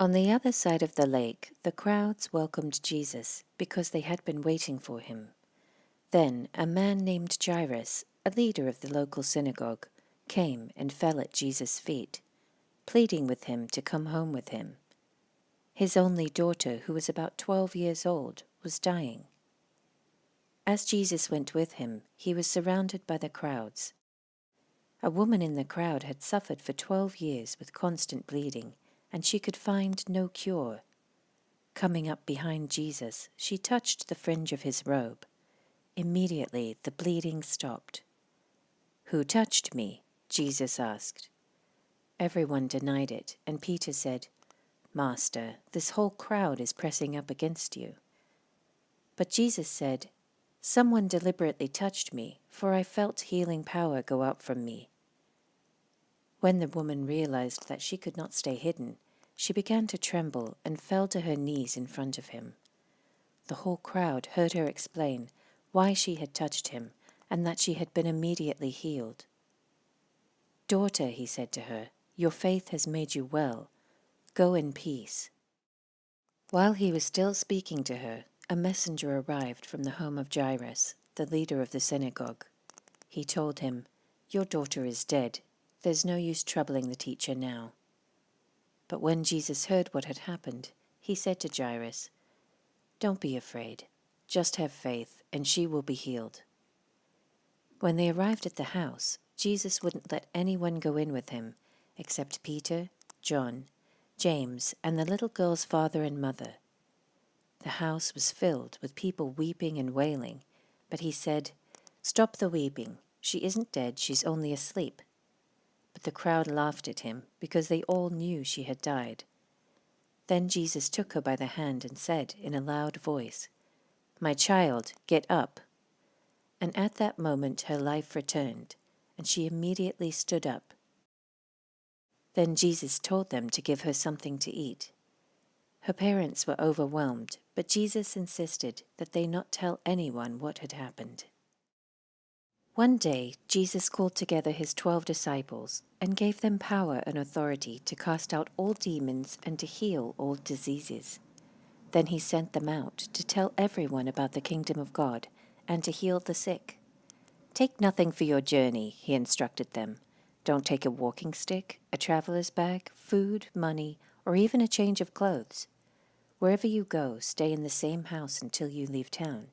On the other side of the lake, the crowds welcomed Jesus because they had been waiting for him. Then a man named Jairus, a leader of the local synagogue, came and fell at Jesus' feet, pleading with him to come home with him. His only daughter, who was about 12 years old, was dying. As Jesus went with him, he was surrounded by the crowds. A woman in the crowd had suffered for 12 years with constant bleeding, and she could find no cure. Coming up behind Jesus, she touched the fringe of his robe. Immediately the bleeding stopped. "Who touched me?" Jesus asked. Everyone denied it, and Peter said, "Master, this whole crowd is pressing up against you." But Jesus said, "Someone deliberately touched me, for I felt healing power go out from me." When the woman realized that she could not stay hidden, she began to tremble and fell to her knees in front of him. The whole crowd heard her explain why she had touched him and that she had been immediately healed. "Daughter," he said to her, "your faith has made you well. Go in peace." While he was still speaking to her, a messenger arrived from the home of Jairus, the leader of the synagogue. He told him, "Your daughter is dead. There's no use troubling the teacher now." But when Jesus heard what had happened, he said to Jairus, "Don't be afraid. Just have faith, and she will be healed." When they arrived at the house, Jesus wouldn't let anyone go in with him except Peter, John, James, and the little girl's father and mother. The house was filled with people weeping and wailing, but he said, "Stop the weeping. She isn't dead, she's only asleep." But the crowd laughed at him because they all knew she had died. Then Jesus took her by the hand and said in a loud voice, "My child, get up." And at that moment her life returned, and she immediately stood up. Then Jesus told them to give her something to eat. Her parents were overwhelmed, but Jesus insisted that they not tell anyone what had happened. One day, Jesus called together his 12 disciples and gave them power and authority to cast out all demons and to heal all diseases. Then he sent them out to tell everyone about the kingdom of God and to heal the sick. "Take nothing for your journey," he instructed them. "Don't take a walking stick, a traveler's bag, food, money, or even a change of clothes. Wherever you go, stay in the same house until you leave town.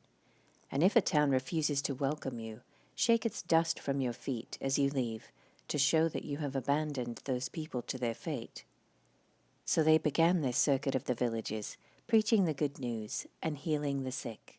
And if a town refuses to welcome you, shake its dust from your feet as you leave to show that you have abandoned those people to their fate." So they began their circuit of the villages, preaching the good news and healing the sick.